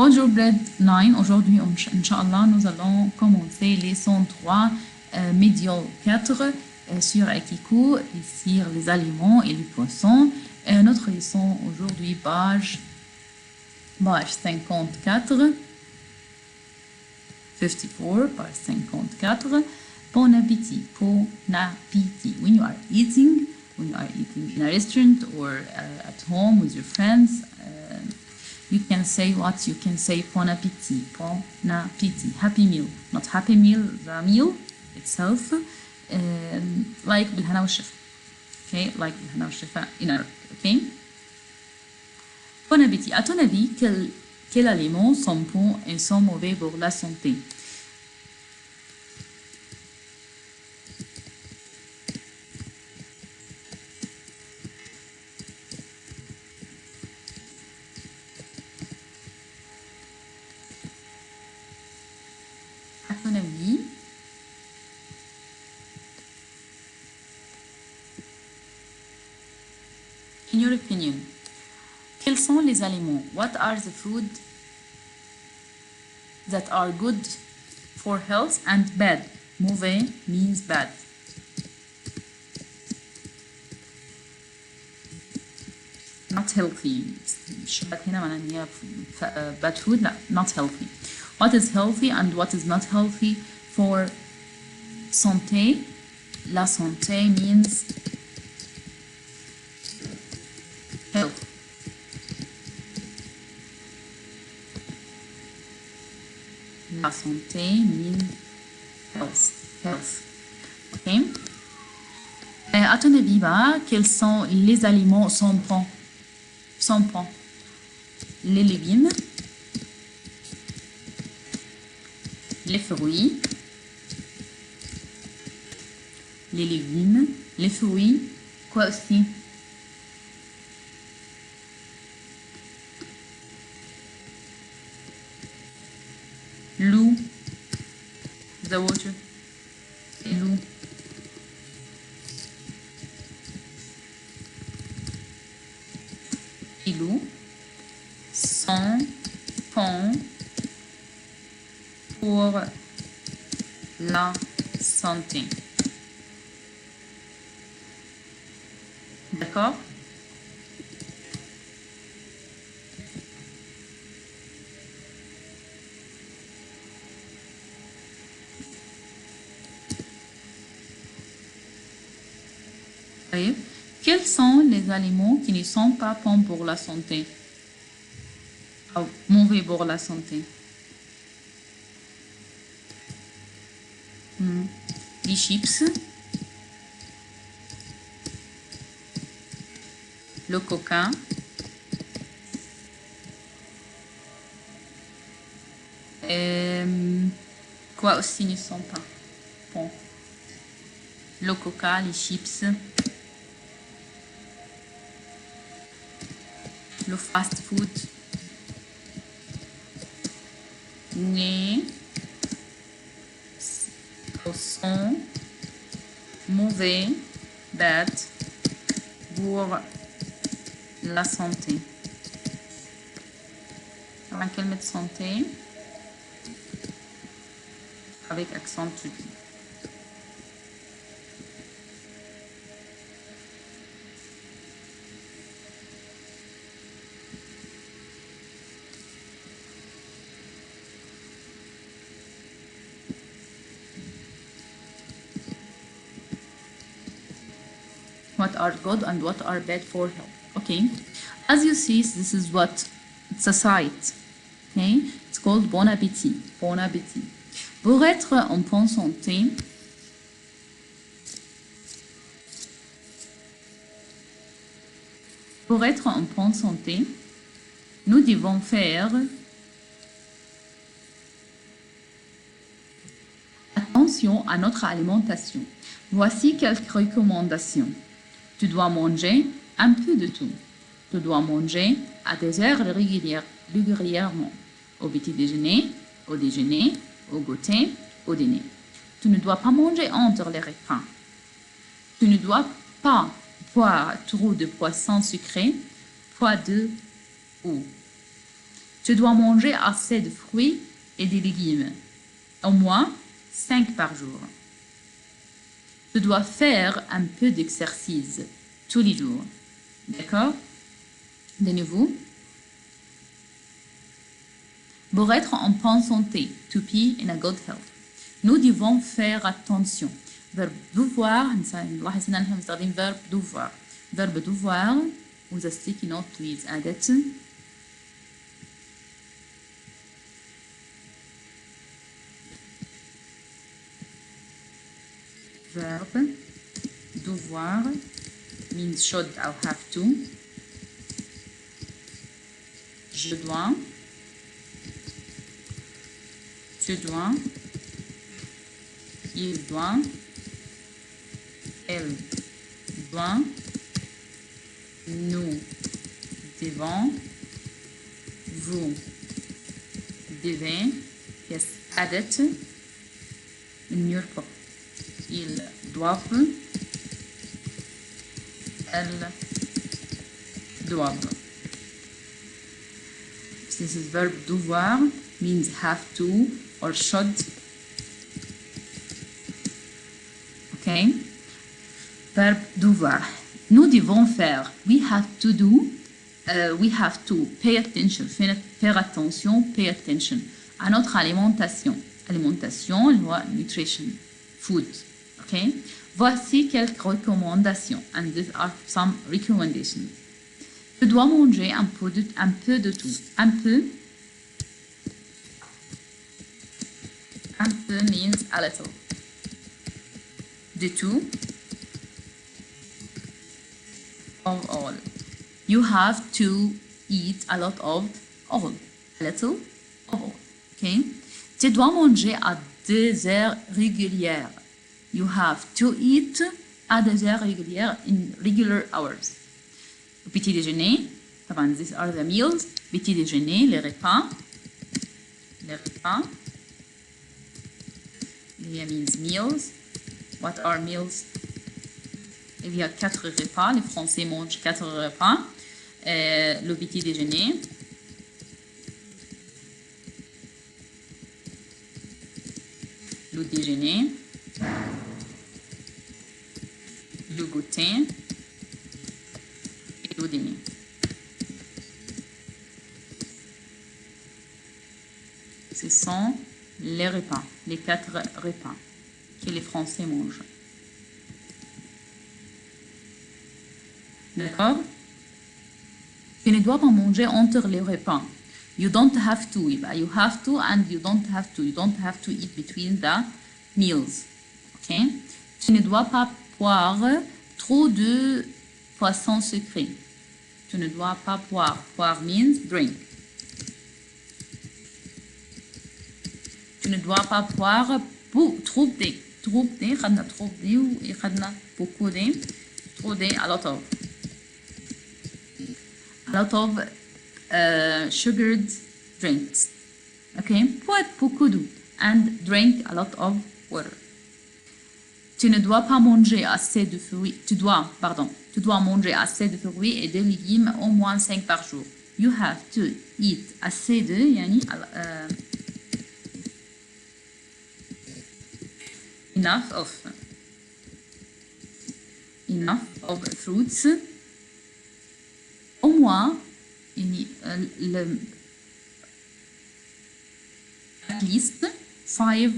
Bonjour grade 9. Aujourd'hui, Inch'Allah, nous allons commencer leçon 3, médial 4 sur Akiku, sur les aliments et les poissons. Notre leçon aujourd'hui, page 54. 54, page 54. Bon appétit, bon appétit. When you are eating in a restaurant or at home with your friends, you can say what? You can say bon appétit, bon appétit, happy meal, not happy meal, the meal itself, like بالهنا والشفا. Okay, like بالهنا والشفا in Arabic. Okay. Bon appétit. À ton avis, quels aliments sont bons et sont mauvais pour la santé? À ton avis, in your opinion, quels sont les aliments? What are the food that are good for health and bad? Mauvais means bad. Not healthy. هنا معناها إن هي bad food. لا, not healthy. What is healthy and what is not healthy for santé? La santé means health. La santé means health. Ok? À ton avis, quels sont les aliments sans pain? Sans pain. Les légumes, les fruits, les légumes, les fruits, quoi aussi? L'eau, the water, l'eau. Et l'eau sont bons pour la santé. D'accord? Oui. Quels sont les aliments qui ne sont pas bons pour la santé? Oh, mauvais pour la santé. Les chips, le coca, quoi aussi ne sont pas bons? Le coca, les chips, le fast food, sont mauvais, bad, pour la santé. طبعا كلمة santé avec accent turc. What are good and what are bad for health. Okay, as you see, this is what it's a site. Okay, it's called Bon Appétit. Bon Appétit. Pour être en bonne santé, nous devons faire attention à notre alimentation. Voici quelques recommandations. Tu dois manger un peu de tout. Tu dois manger à des heures régulièrement. Au petit déjeuner, au déjeuner, au goûter, au dîner. Tu ne dois pas manger entre les repas. Tu ne dois pas boire trop de boissons sucrées, pas de eau. Tu dois manger assez de fruits et de légumes, au moins 5 par jour. Tu dois faire un peu d'exercice tous les jours. D'accord? De nouveau. Pour être en bonne santé, to be in a good health. Nous devons faire attention. Verbe devoir, نلاحظ هنا نحن بنستخدم verbe devoir. Verbe devoir, with a sticky note please add it. Verbe devoir means should or have to. Je dois. Tu dois. Il doit. Elle doit. Nous devons. Vous devez. Yes, add it in your book. Ils doivent. Elles doivent. This is verb devoir means have to or should. Okay? Verbe devoir. Nous devons faire. We have to do. We have to pay attention. Faire attention, pay attention à notre alimentation. Alimentation, nutrition, food. Okay? Voici quelques recommandations. And these are some recommendations. Tu dois manger un peu de tout. Un peu. Un peu means a little. De tout. Of all. You have to eat a lot of all. A little of all. Okay? Tu dois manger à des heures régulières. You have to eat à des heures régulières in regular hours. Au petit déjeuner, these are the meals. Petit déjeuner, les repas. Les repas. Here means meals. What are meals? Il y a 4 repas. Les Français mangent 4 repas. Le petit déjeuner. Le déjeuner. Le goûter. Et le dîner. Ce sont les repas, les 4 repas que les Français mangent. D'accord? Tu ne dois pas manger entre les repas. You don't have to. You have to and you don't have to. You don't have to eat between the meals. Okay? Tu ne dois pas boire trop de poissons sucrés. Tu ne dois pas boire. Boire means drink. Tu ne dois pas boire trop de. Trop de, خدنا trop de et خدنا beaucoup de. Trop de, a lot of. A lot of sugared drinks. Okay? Boire beaucoup d'eau and drink a lot of water. Tu ne dois pas manger assez de fruits. Tu dois manger assez de fruits et de légumes au moins 5 par jour. You have to eat assez de, يعني enough of fruits. Au moins, at least 5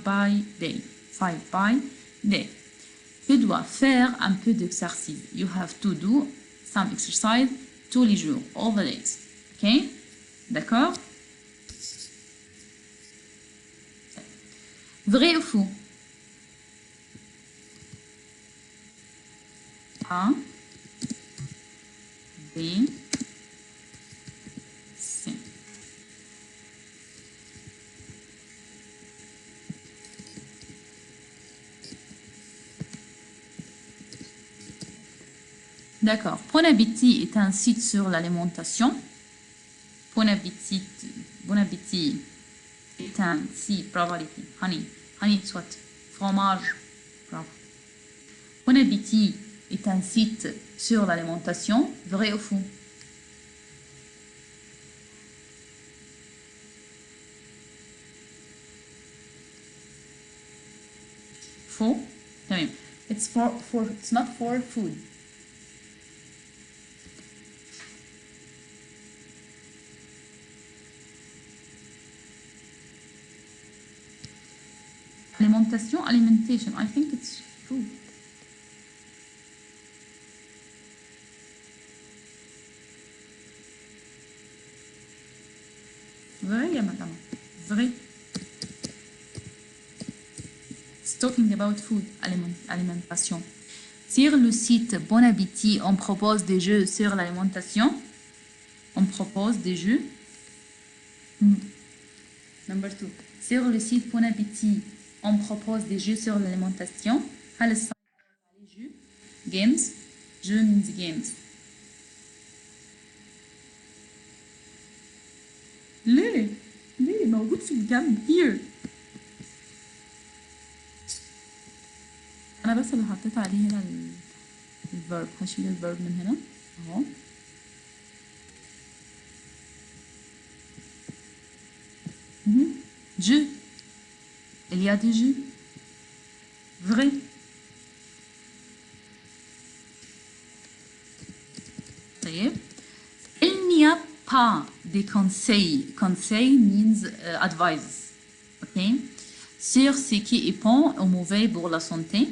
by day. 5 by day. Tu dois faire un peu d'exercice. You have to do some exercise tous les jours, all the days. Ok? D'accord? Vrai ou faux? A, B, C. D'accord. Bon Appétit est un site sur l'alimentation. Bon Appétit est un site, bravo les filles. Honey, soit. Fromage, bravo. Bon Appétit est un site sur l'alimentation. Vrai ou faux? for تمام it's for it's not for food. alimentation I think it's food. Vrai يا madame vrai. It's talking about food, alimentation. Sur le site Bon Appétit, on propose des jeux sur l'alimentation. On propose des jeux. Number 2. Sur le site Bon Appétit, on propose des jeux sur l'alimentation. هل السايت عليه jeux? Games. Jeux means games. ليه موجود في الجنب here. انا بس اللي حطيت عليه هنا الفيرب. هشيل الفيرب من هنا اهو. jeux. Il y a des jeux. Vrai. طيب. Il n'y a pas de conseils. Conseil means advice. Okay. Sur ce qui est bon ou mauvais pour la santé.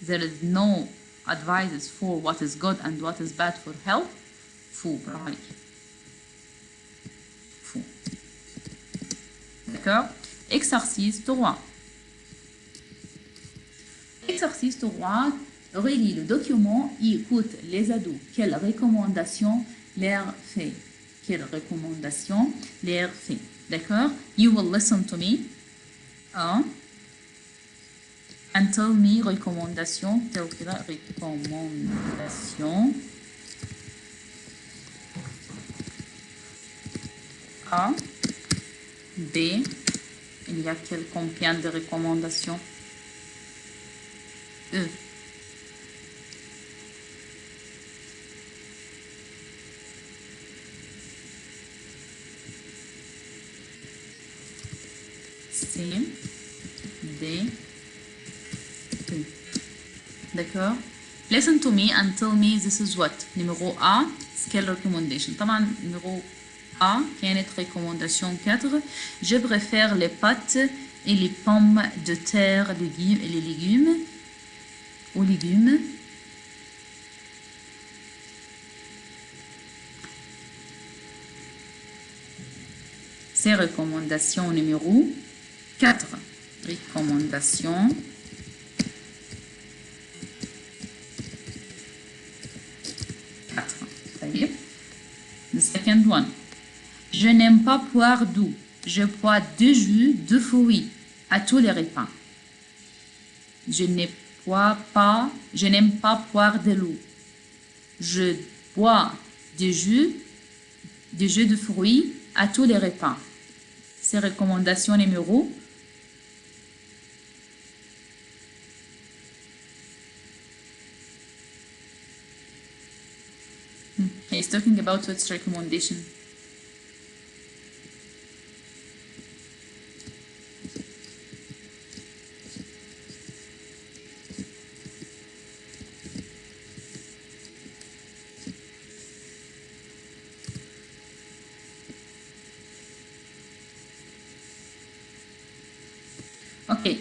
There is no advices for what is good and what is bad for health. Fou. Fou. D'accord. Exercice 3. Exercice 3. Relis le document et écoute les ados. Quelles recommandations leur fait? Quelles recommandations leur fait? D'accord? You will listen to me. And tell me recommandation. Tell me recommandation. A. B. Il y a combien de recommandations? E. C. D. E. D'accord? Listen to me and tell me this is what. Numéro A. Scale recommendation. طبعا numéro A كانت recommandation 4. Je préfère les pâtes et les pommes de terre, légumes et les légumes. Aux légumes. C'est recommandation numéro 4. Recommandation 4. The second one. Je n'aime pas boire d'eau. Je bois de jus de fruits à tous les repas. Je n'aime pas boire de l'eau. Je bois du jus de fruits à tous les repas. C'est recommandation numéro 4. He's talking about what's recommendation. Okay.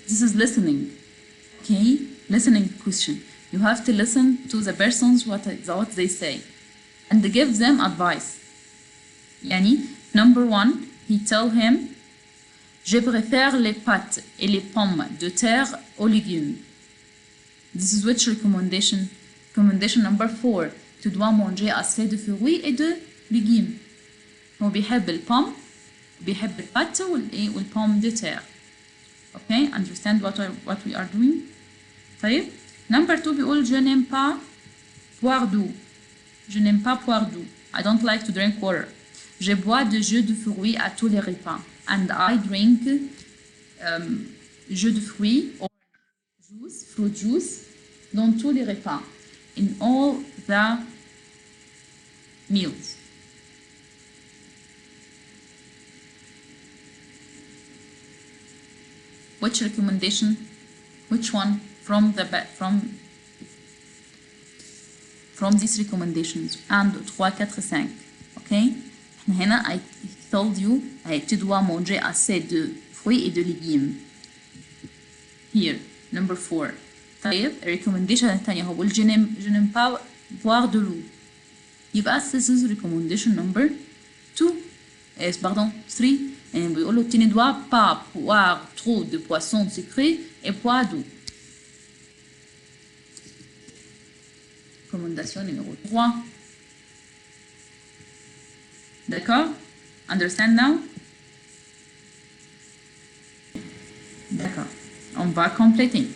This is listening. Okay? Listening question. You have to listen to the persons what they say and give them advice. Yani, number 1, he tell him, je préfère les pâtes et les pommes de terre aux légumes. This is which recommendation? Recommendation number 4. Tu dois manger assez de fruits et de légumes. هو بيحب البوم بيحب الباتة والبوم de terre. Okay, understand what we are doing. طيب. Number 2 بيقول je n'aime pas boire d'eau. Je n'aime pas boire d'eau. I don't like to drink water. Je bois de jus de fruits à tous les repas. And I drink jus de fruits or juice, fruit juice dans tous les repas. In all the meals. Which recommendation? Which one from the from these recommendations? 1, 2, 3, 4, 5. Okay? احنا هنا I told you tu dois manger assez de fruits et de légumes. Here, number 4. طيب recommendation الثانية هو بيقول je n'aime pas boire de l'eau. يبقى this is recommendation number 2. Pardon, 3. يعني بيقول له tu ne dois pas boire trop de poissons sucrés et boire d'eau. Recommandation numéro 3. D'accord? Understand now? D'accord. On va compléter.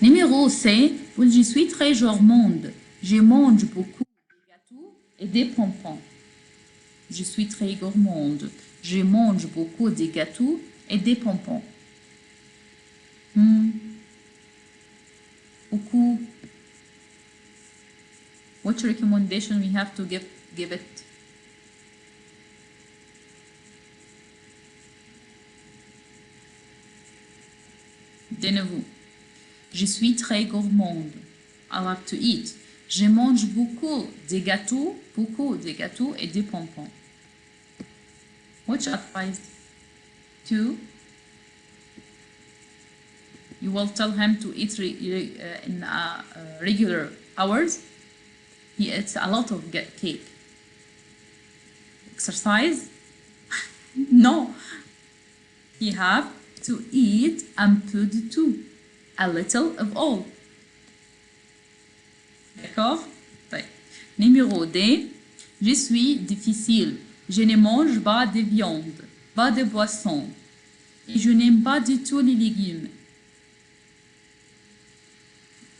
Numéro C. Je suis très gourmande. Je mange beaucoup de gâteaux et des bonbons. Je suis très gourmande. Je mange beaucoup de gâteaux et des bonbons. Beaucoup. What recommendation we have to give it? De nouveau. Je suis très gourmande. I like to eat. Je mange beaucoup de gâteaux et des bonbons. Which advice? 2. You will tell him to eat in regular hours. He eats a lot of cake. Exercise? No. He have to eat un peu de tout. A little of all. D'accord? طيب. Numéro D. Je suis difficile. Je ne mange pas de viande, pas de poisson. Et je n'aime pas du tout les légumes.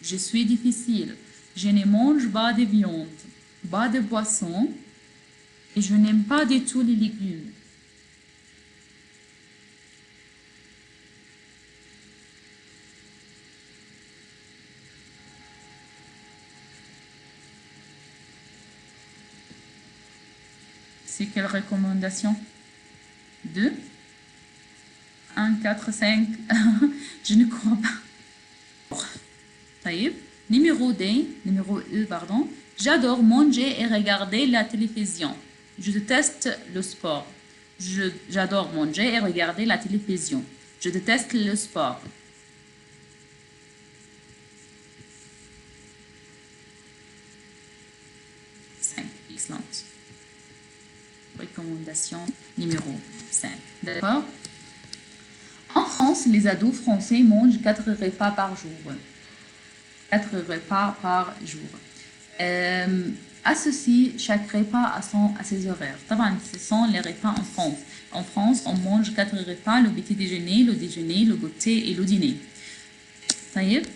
Je suis difficile. Je ne mange pas de viande, pas de poisson. Et je n'aime pas du tout les légumes. C'est quelle recommandation? 2, 1, 4, 5. Je ne crois pas. طيب. Numéro E, pardon. J'adore manger et regarder la télévision. Je déteste le sport. J'adore manger et regarder la télévision. Je déteste le sport. Excellent. Recommandation numéro 5. D'accord? En France, les ados français mangent 4 repas par jour. 4 repas par jour. Associe chaque repas à ses horaires. Ce sont les repas en France. En France, on mange 4 repas, le petit déjeuner, le goûter et le dîner. طيب.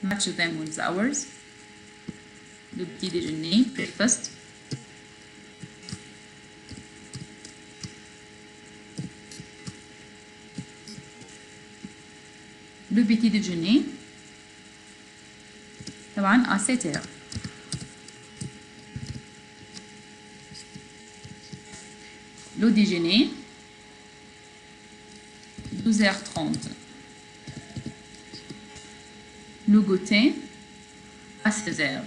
Match them with hours. Le petit déjeuner, breakfast. Le petit déjeuner طبعا à 7 heures. Le déjeuner 12h30. Le goûter à 16h.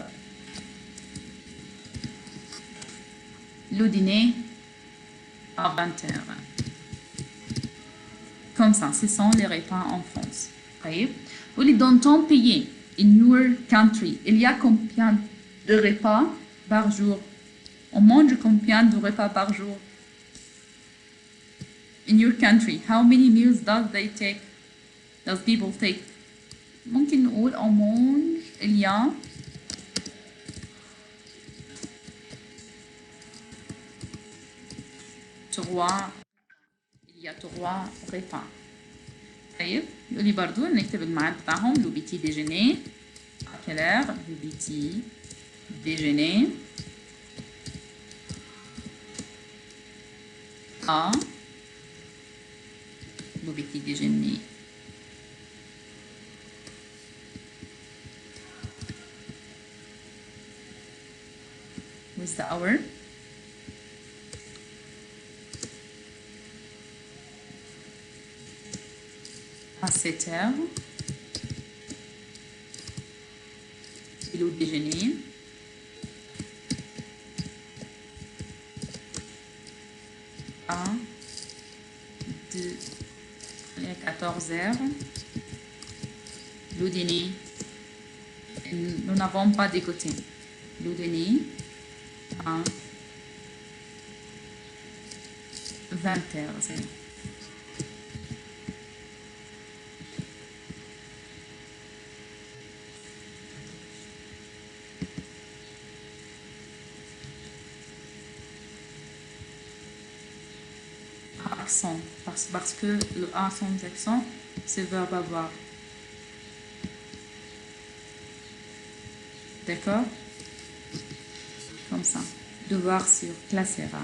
Le dîner à 20h. Comme ça, ce sont les repas en France. Ou les dans ton pays, in your country, il y a combien de repas par jour? On mange combien de repas par jour? In your country, how many meals does people take? ممكن نقول on mange, il y a trois repas. طيب يقول لي برضو نكتب الميعاد بتاعهم. le petit déjeuner à quelle heure? le petit déjeuner à le petit déjeuner with the hour. 7 heures. C'est le déjeuner. À 14 heures. Le dîner. Nous n'avons pas d'écouter. Le dîner à 20 heures. Accent, parce que le A sans accent, c'est verbe avoir. D'accord? Comme ça. Devoir sur placera.